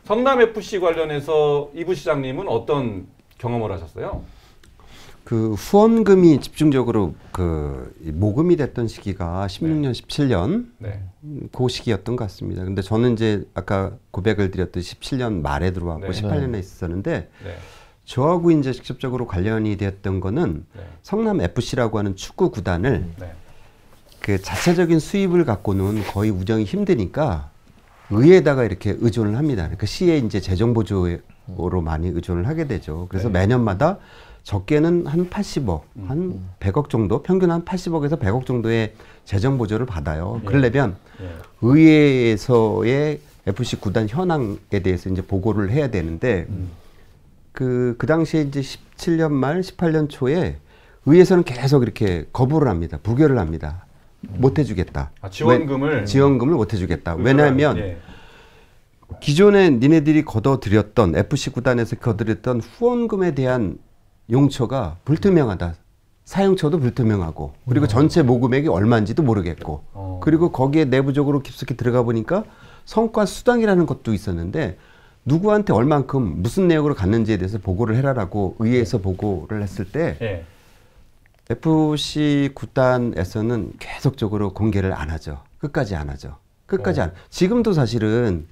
성남FC 관련해서 이 부시장님은 어떤 경험을 하셨어요? 그 후원금이 집중적으로 그 모금이 됐던 시기가 16년, 17년 그 시기였던 것 같습니다. 근데 저는 이제 아까 고백을 드렸듯이 17년 말에 들어왔고 18년에 있었는데 저하고 이제 직접적으로 관련이 되었던 거는 성남 FC라고 하는 축구 구단을 그 자체적인 수입을 갖고는 거의 운영이 힘드니까 의회에다가 이렇게 의존을 합니다. 그러니까 시에 이제 재정 보조로 많이 의존을 하게 되죠. 그래서 매년마다 적게는 한 80억, 한 100억 정도, 평균 한 80억에서 100억 정도의 재정 보조를 받아요. 그러려면 의회에서의 FC 구단 현황에 대해서 이제 보고를 해야 되는데 그 당시에 이제 17년 말, 18년 초에 의회에서는 계속 이렇게 거부를 합니다. 부결을 합니다. 못 해주겠다. 지원금을 못 해주겠다. 왜냐하면 기존에 니네들이 걷어들였던 FC 구단에서 걷어들였던 후원금에 대한 용처가 불투명하다. 사용처도 불투명하고 그리고 전체 모금액이 얼마인지도 모르겠고 그리고 거기에 내부적으로 깊숙이 들어가 보니까 성과 수당이라는 것도 있었는데 누구한테 얼만큼 무슨 내역으로 갔는지에 대해서 보고를 해라라고 의회에서 보고를 했을 때 FC 구단에서는 계속적으로 공개를 안 하죠. 끝까지 안 하죠. 끝까지 안. 지금도 사실은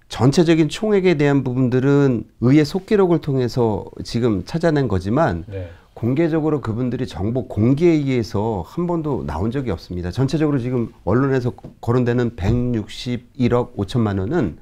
전체적인 총액에 대한 부분들은 의회 속기록을 통해서 지금 찾아낸 거지만 공개적으로 그분들이 정보 공개에 의해서 한 번도 나온 적이 없습니다. 전체적으로 지금 언론에서 거론되는 161억 5천만 원은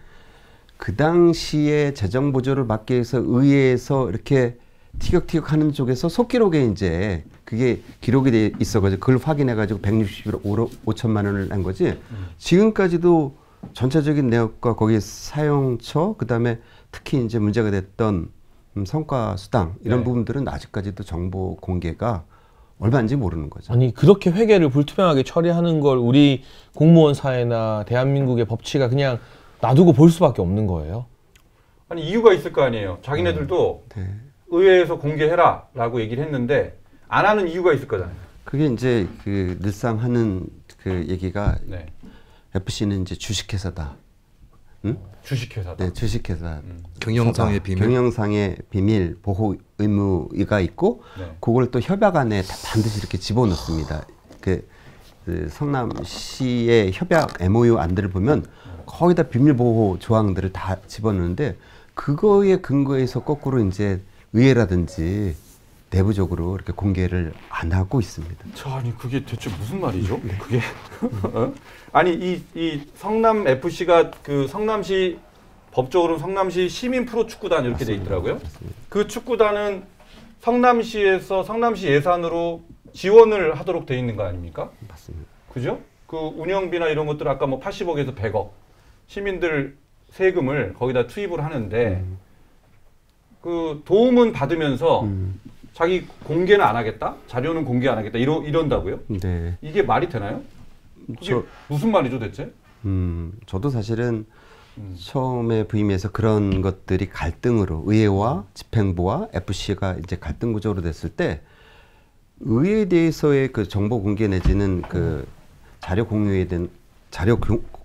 그 당시에 재정 보조를 받기 위해서 의회에서 이렇게 티격태격 하는 쪽에서 속기록에 이제 그게 기록이 돼 있어가지고 그걸 확인해가지고 161억 5천만 원을 한 거지. 지금까지도 전체적인 내역과 거기에 사용처, 그 다음에 특히 이제 문제가 됐던 성과 수당 이런 부분들은 아직까지도 정보 공개가 얼마인지 모르는 거죠. 아니 그렇게 회계를 불투명하게 처리하는 걸 우리 공무원 사회나 대한민국의 법치가 그냥 놔두고 볼 수밖에 없는 거예요? 아니 이유가 있을 거 아니에요. 자기네들도 의회에서 공개해라라고 얘기를 했는데 안 하는 이유가 있을 거잖아요. 그게 이제 그 늘상 하는 그 얘기가 FC는 이제 주식회사다. 응? 주식회사다. 네, 주식회사. 경영상의 비밀. 경영상의 비밀 보호 의무가 있고 그걸 또 협약안에 다 반드시 이렇게 집어넣습니다. 그 성남시의 협약 MOU 안들을 보면 거의 다 비밀 보호 조항들을 다 집어넣는데 그거에 근거해서 거꾸로 이제 의회라든지 내부적으로 이렇게 공개를 안 하고 있습니다. 아니 그게 대체 무슨 말이죠? 그게 아니 이 성남 FC가 그 성남시 법적으로는 성남시 시민 프로 축구단 이렇게 돼 있더라고요. 맞습니다. 그 축구단은 성남시에서 성남시 예산으로 지원을 하도록 돼 있는 거 아닙니까? 맞습니다. 그죠? 그 운영비나 이런 것들 아까 뭐 80억에서 100억 시민들 세금을 거기다 투입을 하는데 그 도움은 받으면서 자기 공개는 안 하겠다? 자료는 공개 안 하겠다? 이런다고요? 네. 이게 말이 되나요? 그게 무슨 말이죠 대체? 저도 사실은 처음에 부임해서 그런 것들이 갈등으로 의회와 집행부와 FC가 이제 갈등 구조로 됐을 때 의회에 대해서의 그 정보 공개 내지는 그 자료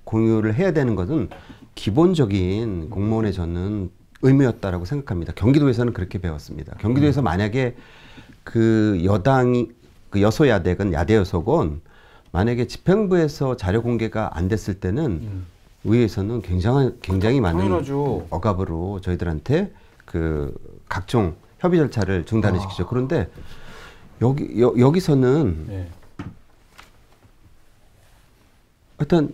공유를 해야 되는 것은 기본적인 공무원의 저는 의무였다라고 생각합니다. 경기도에서는 그렇게 배웠습니다. 경기도에서 만약에 그 여당이 그 여소야대건 야대여소건 만약에 집행부에서 자료 공개가 안 됐을 때는 의회에서는 굉장히 많은 당연하죠. 억압으로 저희들한테 그 각종 협의 절차를 중단을 시키죠. 그런데 여기서는 하여튼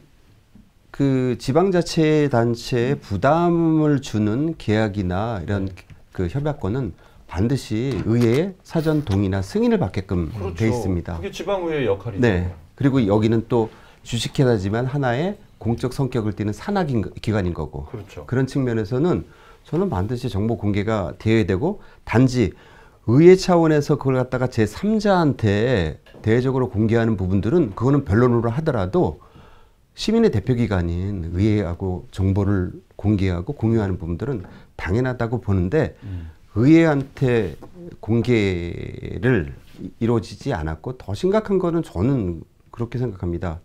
그 지방자치단체에 부담을 주는 계약이나 이런 그 협약권은 반드시 의회의 사전 동의나 승인을 받게끔 돼 있습니다. 그게 지방의회의 역할이죠. 네. 그리고 여기는 또 주식회사지만 하나의 공적 성격을 띠는 산하기관인 거고. 그렇죠. 그런 측면에서는 저는 반드시 정보 공개가 되어야 되고 단지 의회 차원에서 그걸 갖다가 제3자한테 대외적으로 공개하는 부분들은 그거는 변론으로 하더라도 시민의 대표기관인 의회하고 정보를 공개하고 공유하는 부분들은 당연하다고 보는데 의회한테 공개를 이루어지지 않았고 더 심각한 거는 저는 그렇게 생각합니다.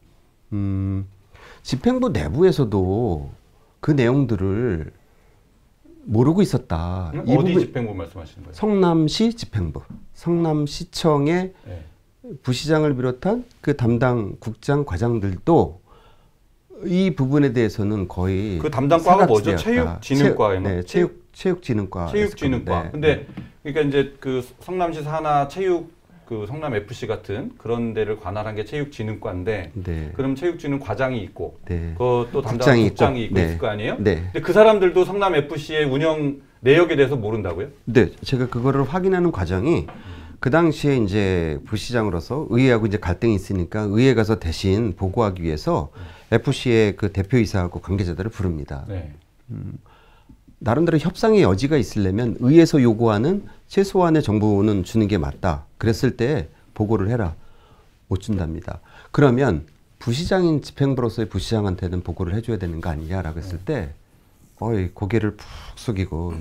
집행부 내부에서도 그 내용들을 모르고 있었다. 이 어디 부분, 집행부 말씀하시는 거예요? 성남시 집행부, 성남시청의 네. 부시장을 비롯한 그 담당 국장 과장들도 이 부분에 대해서는 거의 그 담당 과가 뭐죠? 사각지대였다. 체육진흥과에 네, 체육진흥과. 체육진흥과. 네. 근데 그러니까 이제 그 성남시 산하 체육 그 성남 FC 같은 그런 데를 관할한 게 체육진흥과인데 네. 그럼 체육진흥 과장이 있고 네. 그또 담당 국장이 국장이 있고 네. 있을 거 아니에요? 네. 근데 그 사람들도 성남 FC의 운영 내역에 대해서 모른다고요? 네, 제가 그거를 확인하는 과정이 그 당시에 이제 부시장으로서 의회하고 이제 갈등이 있으니까 의회 가서 대신 보고하기 위해서 FC의 그 대표이사하고 관계자들을 부릅니다. 네. 나름대로 협상의 여지가 있으려면 의회에서 요구하는 최소한의 정보는 주는 게 맞다. 그랬을 때 보고를 해라. 못 준답니다. 그러면 부시장인 집행부로서의 부시장한테는 보고를 해줘야 되는 거 아니냐라고 했을 때 고개를 푹 숙이고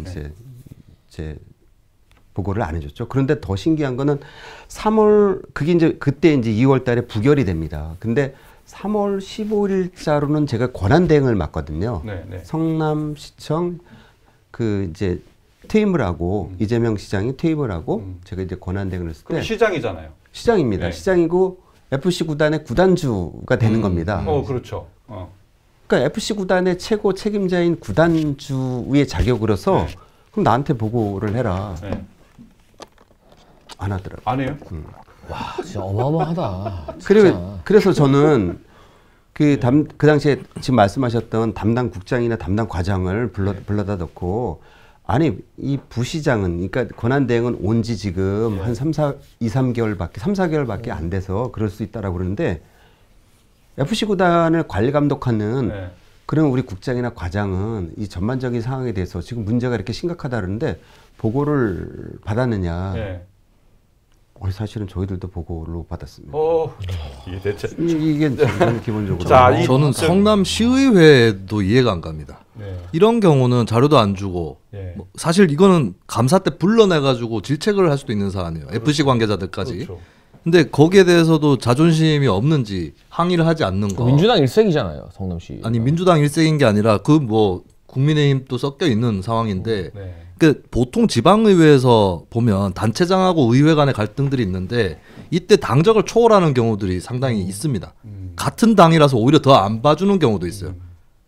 이제 보고를 안 해줬죠. 그런데 더 신기한 거는 3월 그게 이제 그때 이제 2월 달에 부결이 됩니다. 근데 3월 15일자로는 제가 권한대행을 맡거든요. 네, 네. 성남시청 그 이제 퇴임을 하고 이재명 시장이 퇴임을 하고 제가 이제 권한대행을 했을 그럼 때 시장이잖아요. 시장입니다. 네. 시장이고 FC 구단의 구단주가 되는 겁니다. 그렇죠. 그러니까 FC 구단의 최고 책임자인 구단주의 자격으로서 네. 그럼 나한테 보고를 해라. 네. 안 하더라고요. 안 해요? 와, 진짜 어마어마하다. 그래서 저는 그 당시에 지금 말씀하셨던 담당 국장이나 담당 과장을 불러다 놓고 아니 이 부시장은 그러니까 권한대행은 온 지 지금 한 3-4개월밖에 안 돼서 그럴 수 있다라고 그러는데 FC 구단을 관리 감독하는 네. 그런 우리 국장이나 과장은 이 전반적인 상황에 대해서 지금 문제가 이렇게 심각하다 그러는데 보고를 받았느냐. 네. 사실은 저희들도 보고를 못 받았습니다. 이게 대체. 이게 저는 기본적으로. 자, 저는 성남시의회도 이해가 안 갑니다. 네. 이런 경우는 자료도 안 주고 네. 뭐 사실 이거는 감사 때 불러내가지고 질책을 할 수도 있는 사안이에요. FC 관계자들까지. 그렇죠. 근데 거기에 대해서도 자존심이 없는지 항의를 하지 않는 거. 민주당 일색이잖아요, 성남시. 아니 민주당 일색인 게 아니라 그 뭐 국민의힘도 섞여 있는 상황인데 네. 그 보통 지방의회에서 보면 단체장하고 의회 간의 갈등들이 있는데 이때 당적을 초월하는 경우들이 상당히 있습니다. 같은 당이라서 오히려 더 안 봐주는 경우도 있어요.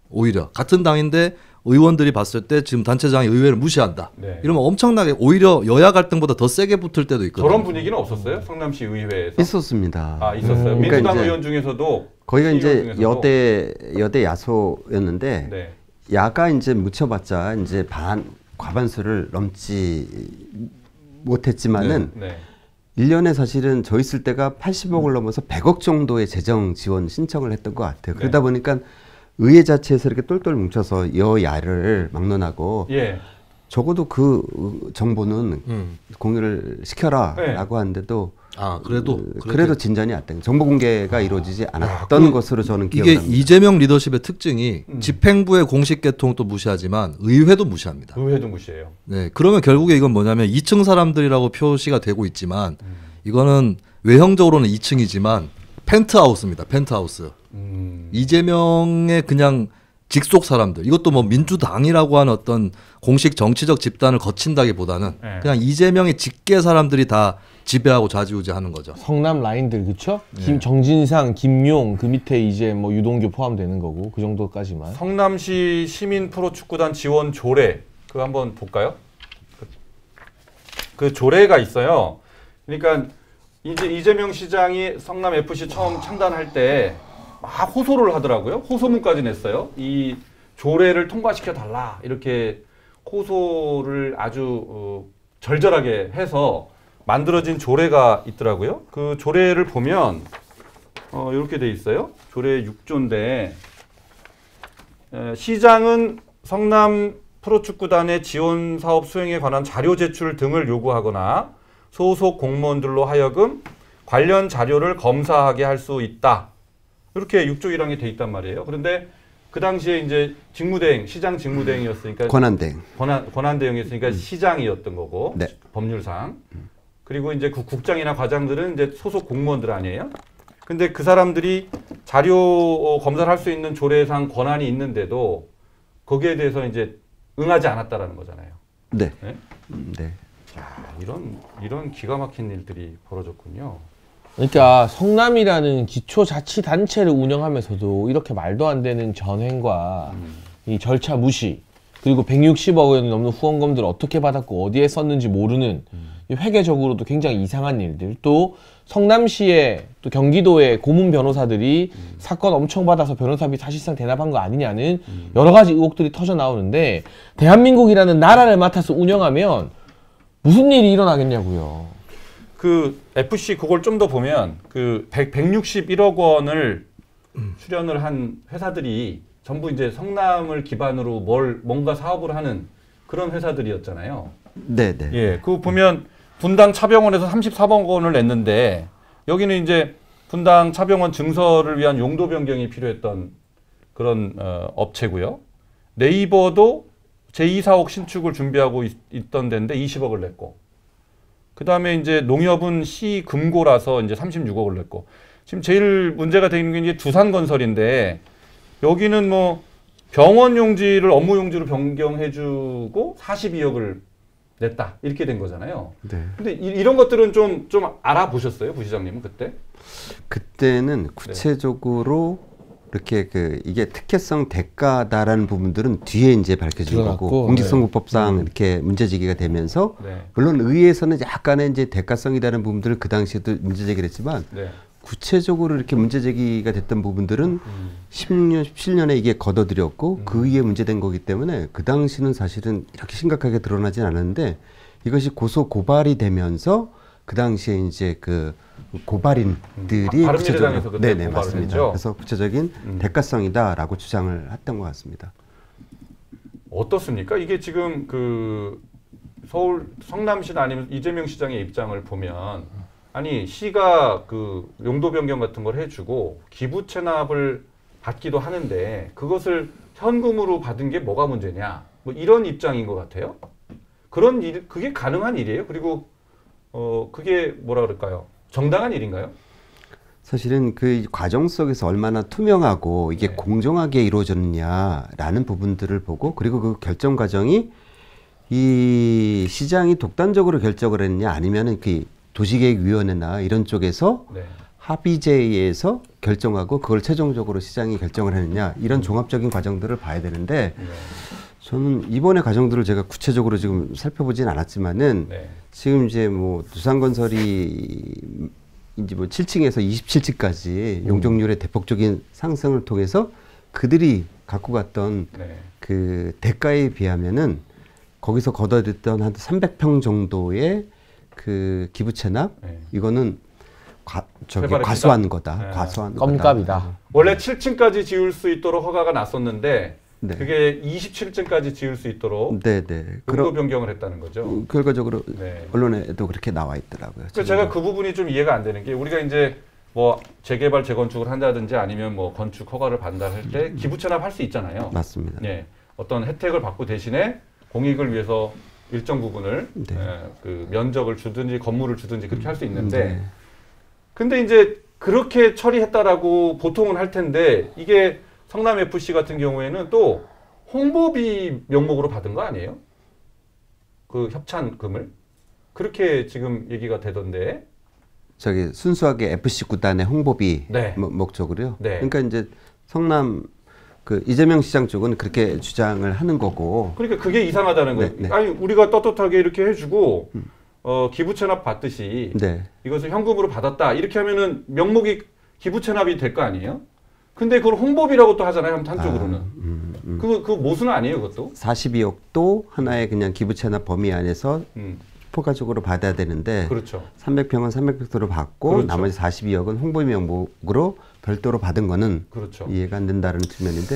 오히려 같은 당인데 의원들이 봤을 때 지금 단체장이 의회를 무시한다. 네. 이러면 엄청나게 오히려 여야 갈등보다 더 세게 붙을 때도 있거든요. 저런 분위기는 없었어요? 성남시 의회에서? 있었습니다. 있었어요. 그러니까 민주당 이제 의원 중에서도 거기가 이제 의원 중에서도? 여대 야소였는데 네. 야가 이제 묻혀봤자 이제 과반수를 넘지 못했지만은 네. 1년에 사실은 저 있을 때가 80억을 넘어서 100억 정도의 재정 지원 신청을 했던 것 같아요. 그러다 보니까 의회 자체에서 이렇게 똘똘 뭉쳐서 여야를 막론하고 예. 적어도 그 정보는 공유를 시켜라라고 하는데도 그래도 진전이 안 된. 정보 공개가 이루어지지 않았던 것으로 저는 이게 기억합니다. 이재명 리더십의 특징이 집행부의 공식 개통도 무시하지만 의회도 무시합니다. 의회도 무시해요. 네, 그러면 결국에 이건 뭐냐면 2층 사람들이라고 표시가 되고 있지만 이거는 외형적으로는 2층이지만 펜트하우스입니다. 펜트하우스. 이재명의 그냥 직속 사람들. 이것도 뭐 민주당이라고 하는 어떤 공식 정치적 집단을 거친다기보다는 네. 그냥 이재명의 직계 사람들이 다 지배하고 좌지우지하는 거죠. 성남 라인들 그쵸? 정진상, 김용 그 밑에 이제 뭐 유동규 포함되는 거고 그 정도까지만. 성남시 시민 프로축구단 지원 조례 그거 한번 볼까요? 그 조례가 있어요. 그러니까 이제 이재명 시장이 성남 FC 처음 창단할 때 막 호소를 하더라고요. 호소문까지 냈어요. 이 조례를 통과시켜 달라 이렇게 호소를 아주 절절하게 해서 만들어진 조례가 있더라고요. 그 조례를 보면 이렇게 돼 있어요. 조례 6조인데 시장은 성남 프로축구단의 지원 사업 수행에 관한 자료 제출 등을 요구하거나 소속 공무원들로 하여금 관련 자료를 검사하게 할 수 있다. 이렇게 6조 1항에 돼 있단 말이에요. 그런데 그 당시에 이제 직무대행, 시장 직무대행이었으니까 권한대행이었으니까 시장이었던 거고 네. 법률상. 그리고 이제 그 국장이나 과장들은 이제 소속 공무원들 아니에요. 근데 그 사람들이 자료 검사를 할 수 있는 조례상 권한이 있는데도 거기에 대해서 이제 응하지 않았다라는 거잖아요. 네. 네? 네. 야, 이런 기가 막힌 일들이 벌어졌군요. 그러니까 성남이라는 기초자치단체를 운영하면서도 이렇게 말도 안 되는 전횡과 이 절차 무시, 그리고 160억 원이 넘는 후원금들을 어떻게 받았고 어디에 썼는지 모르는 이 회계적으로도 굉장히 이상한 일들, 또 성남시에 또 경기도의 고문 변호사들이 사건 엄청 받아서 변호사비 사실상 대납한 거 아니냐는 여러 가지 의혹들이 터져 나오는데, 대한민국이라는 나라를 맡아서 운영하면 무슨 일이 일어나겠냐고요. 그 FC 그걸 좀 더 보면 그 161억 원을 출연을 한 회사들이 전부 이제 성남을 기반으로 뭔가 사업을 하는 그런 회사들이었잖아요. 네, 네. 예, 그거 보면 분당 차병원에서 34억 원을 냈는데 여기는 이제 분당 차병원 증설을 위한 용도 변경이 필요했던 그런 업체고요. 네이버도 제2사옥 신축을 준비하고 있던 데인데 20억을 냈고, 그 다음에 이제 농협은 시 금고라서 이제 36억을 냈고, 지금 제일 문제가 되는 게 이제 두산건설인데 여기는 뭐 병원 용지를 업무 용지로 변경해주고 42억을 냈다 이렇게 된 거잖아요. 네. 근데 이런 것들은 좀 알아보셨어요, 부시장님은 그때? 그때는 구체적으로 이렇게 이게 특혜성 대가다라는 부분들은 뒤에 이제 밝혀진 거고, 공직선거법상 이렇게 문제제기가 되면서 물론 의회에서는 약간의 이제 대가성이라는 부분들을 그 당시에도 문제제기를 했지만 구체적으로 이렇게 문제제기가 됐던 부분들은 16년, 17년에 이게 걷어들였고 그 이후에 문제된 거기 때문에 그 당시는 사실은 이렇게 심각하게 드러나진 않았는데, 이것이 고소 고발이 되면서 그 당시에 이제 그 고발인들이 바른미래당에서 그때 네네 고발을 맞습니다. 했죠. 그래서 구체적인 대가성이다라고 주장을 했던 것 같습니다. 어떻습니까? 이게 지금 그 서울 성남시나 아니면 이재명 시장의 입장을 보면, 아니 시가 그 용도 변경 같은 걸 해주고 기부 체납을 받기도 하는데 그것을 현금으로 받은 게 뭐가 문제냐, 뭐 이런 입장인 것 같아요. 그런 일, 그게 가능한 일이에요? 그리고 그게 뭐라 그럴까요? 정당한 일인가요? 사실은 그 과정 속에서 얼마나 투명하고 이게 공정하게 이루어졌느냐라는 부분들을 보고, 그리고 그 결정 과정이 이 시장이 독단적으로 결정을 했느냐 아니면은 그 도시계획위원회나 이런 쪽에서 합의제에 의해서 결정하고 그걸 최종적으로 시장이 결정을 했느냐, 이런 종합적인 과정들을 봐야 되는데 저는 이번의 과정들을 제가 구체적으로 지금 살펴보진 않았지만은 지금 이제 뭐 두산건설이 이제 뭐 7층에서 27층까지 용적률의 대폭적인 상승을 통해서 그들이 갖고 갔던 그 대가에 비하면은 거기서 걷어들였던 한 300평 정도의 그 기부 체납, 이거는 과소한 거다. 과소한 껌값이다. 원래 7층까지 지을 수 있도록 허가가 났었는데 그게 27층까지 지을 수 있도록 용도 변경을 했다는 거죠. 결과적으로 언론에도 그렇게 나와 있더라고요. 그래서 제가 그 부분이 좀 이해가 안 되는 게, 우리가 이제 뭐 재개발 재건축을 한다든지 아니면 뭐 건축 허가를 받는할 때 기부 체납할 수 있잖아요. 맞습니다. 어떤 혜택을 받고 대신에 공익을 위해서 일정 부분을 그 면적을 주든지 건물을 주든지 그렇게 할 수 있는데, 근데 이제 그렇게 처리했다라고 보통은 할 텐데 이게 성남FC 같은 경우에는 또 홍보비 명목으로 받은 거 아니에요? 그 협찬금을? 그렇게 지금 얘기가 되던데. 저기 순수하게 FC 구단의 홍보비 목적으로요. 그러니까 이제 성남 그 이재명 시장 쪽은 그렇게 주장을 하는 거고. 그러니까 그게 이상하다는 거예요. 아니 우리가 떳떳하게 이렇게 해주고 기부 체납 받듯이 이것을 현금으로 받았다 이렇게 하면은 명목이 기부 체납이 될 거 아니에요? 근데 그걸 홍보비라고 또 하잖아요, 한쪽으로는. 그 모순 아니에요, 그것도? 42억도 하나의 그냥 기부 체납 범위 안에서 포괄적으로 받아야 되는데 300평은 300평으로 받고 나머지 42억은 홍보비 명목으로 별도로 받은 거는 이해가 안 된다는 측면인데,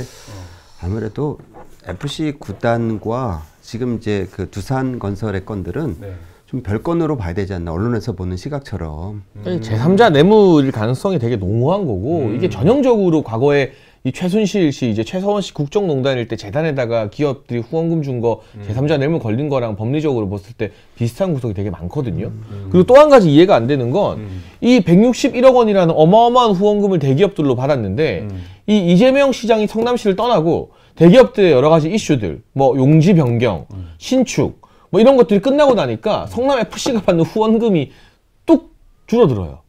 아무래도 FC 구단과 지금 이제 그 두산건설의 건들은 좀 별건으로 봐야 되지 않나, 언론에서 보는 시각처럼. 제3자 뇌물일 가능성이 되게 농후한 거고, 이게 전형적으로 과거에 이 최순실 씨, 이제 최서원 씨 국정농단일 때 재단에다가 기업들이 후원금 준 거 제3자 뇌물 걸린 거랑 법리적으로 봤을 때 비슷한 구석이 되게 많거든요. 그리고 또 한 가지 이해가 안 되는 건 이 161억 원이라는 어마어마한 후원금을 대기업들로 받았는데 이 이재명 시장이 성남시를 떠나고 대기업들의 여러 가지 이슈들, 뭐 용지 변경, 신축, 뭐 이런 것들이 끝나고 나니까 성남 FC가 받는 후원금이 뚝 줄어들어요.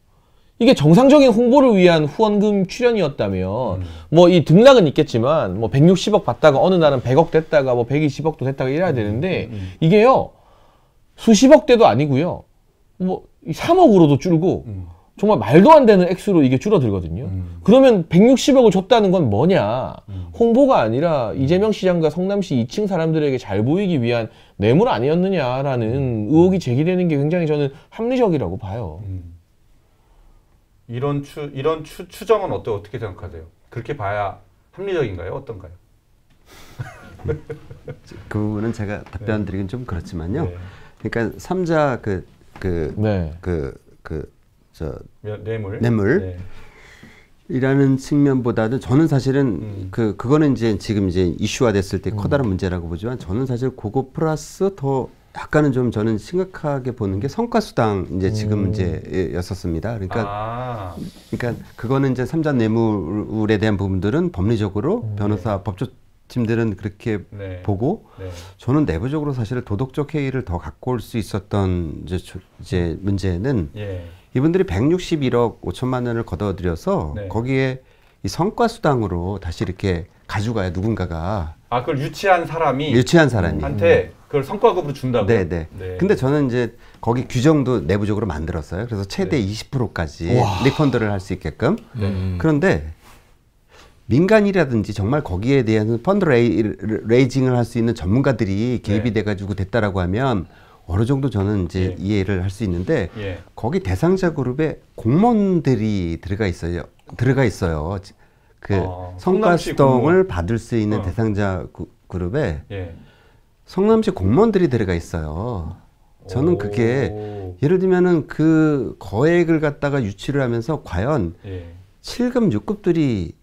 이게 정상적인 홍보를 위한 후원금 출연이었다면 뭐 이 등락은 있겠지만 뭐 160억 받다가 어느 날은 100억 됐다가 뭐 120억도 됐다가 이래야 되는데 이게요 수십억대도 아니고요 뭐 3억으로도 줄고 정말 말도 안 되는 액수로 이게 줄어들거든요. 그러면 160억을 줬다는 건 뭐냐? 홍보가 아니라 이재명 시장과 성남시 2층 사람들에게 잘 보이기 위한 뇌물 아니었느냐라는 의혹이 제기되는 게 굉장히 저는 합리적이라고 봐요. 이런 추정은 어떻게 생각하세요? 그렇게 봐야 합리적인가요? 어떤가요? 그 부분은 제가 답변드리긴 좀 그렇지만요. 네. 그러니까 삼자 네. 뇌물 네. 이라는 측면보다는 저는 사실은 그거는 이제 지금 이제 이슈화 됐을 때 커다란 문제라고 보지만 저는 사실 그거 플러스 더 약간은 좀 저는 심각하게 보는 게 성과수당 이제 지금 문제였었습니다. 그러니까 그거는 이제 삼자 뇌물에 대한 부분들은 법리적으로 변호사 법조팀들은 그렇게 네. 보고 네. 저는 내부적으로 사실 도덕적 해이를 더 갖고 올 수 있었던 이제 문제는 예. 이분들이 161억 5천만 원을 걷어들여서 네. 거기에 이 성과수당으로 다시 이렇게 가져가야 누군가가 그걸 유치한 사람이 한테 그걸 성과급으로 준다고요? 네네. 근데 저는 이제 거기 규정도 내부적으로 만들었어요. 그래서 최대 20%까지 리펀드를 할 수 있게끔. 그런데 민간이라든지 정말 거기에 대한 펀드 레이징을 할 수 있는 전문가들이 개입이 돼가지고 됐다라고 하면 어느 정도 저는 이제 이해를 할 수 있는데 거기 대상자 그룹에 공무원들이 들어가 있어요. 그 성과수당을 받을 수 있는 대상자 그룹에 성남시 공무원들이 들어가 있어요. 저는 그게 예를 들면은 그 거액을 갖다가 유치를 하면서 과연 7급, 6급들이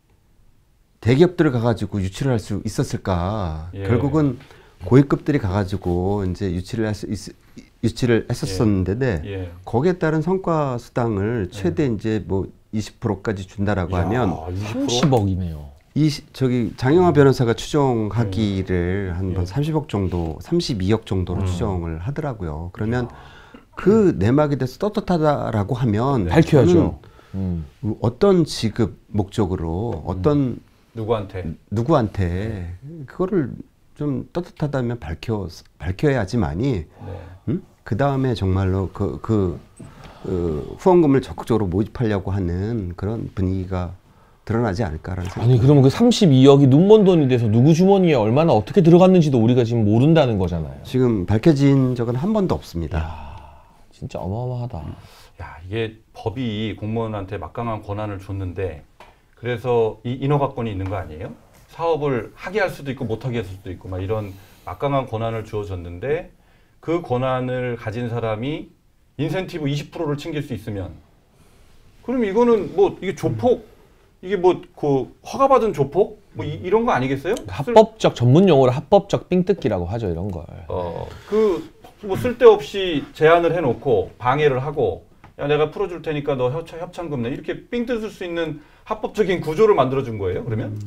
대기업들을 가가지고 유치를 할 수 있었을까? 결국은 고위급들이 가가지고 이제 유치를 했었었는데 거기에 따른 성과 수당을 최대 이제 뭐 20%까지 준다라고 하면 30억이네요. 장영하 변호사가 추정하기를 한 30억 정도, 32억 정도로 추정을 하더라고요. 그러면 그 내막에 대해서 떳떳하다라고 하면 밝혀야죠. 어떤 지급 목적으로 어떤 누구한테 그거를 좀 떳떳하다면 밝혀야지만이 그 다음에 정말로 후원금을 적극적으로 모집하려고 하는 그런 분위기가 드러나지 않을까라는 생각. 아니 그러면 그 32억이 눈먼 돈이 돼서 누구 주머니에 얼마나 어떻게 들어갔는지도 우리가 지금 모른다는 거잖아요. 지금 밝혀진 적은 한 번도 없습니다. 야, 진짜 어마어마하다. 야, 이게 법이 공무원한테 막강한 권한을 줬는데 그래서 이 인허가권이 있는 거 아니에요? 사업을 하게 할 수도 있고 못하게 할 수도 있고 막 이런 막강한 권한을 주어졌는데 그 권한을 가진 사람이 인센티브 20%를 챙길 수 있으면 그럼 이거는 뭐 이게 조폭 이게 뭐 그 허가받은 조폭 뭐 이런 거 아니겠어요? 합법적 전문 용어로 합법적 삥뜯기라고 하죠 이런 걸. 그 뭐 쓸데없이 제안을 해놓고 방해를 하고 야 내가 풀어줄 테니까 너 협찬금 내 이렇게 삥 뜯을 수 있는 합법적인 구조를 만들어준 거예요 그러면?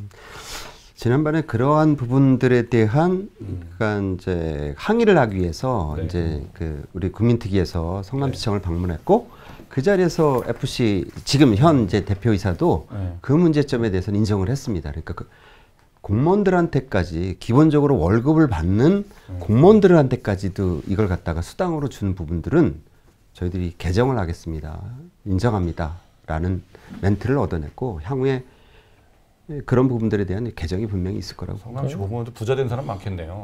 지난번에 그러한 부분들에 대한 그러니까 이제 항의를 하기 위해서 이제 그 우리 국민특위에서 성남시청을 방문했고 그 자리에서 FC 지금 현 이제 대표이사도 그 문제점에 대해서는 인정을 했습니다. 그러니까 그 공무원들한테까지 기본적으로 월급을 받는 공무원들한테까지도 이걸 갖다가 수당으로 주는 부분들은 저희들이 개정을 하겠습니다. 인정합니다라는 멘트를 얻어냈고 향후에 그런 부분들에 대한 개정이 분명히 있을 거라고. 성남시 공무원도 부자 된 사람 많겠네요.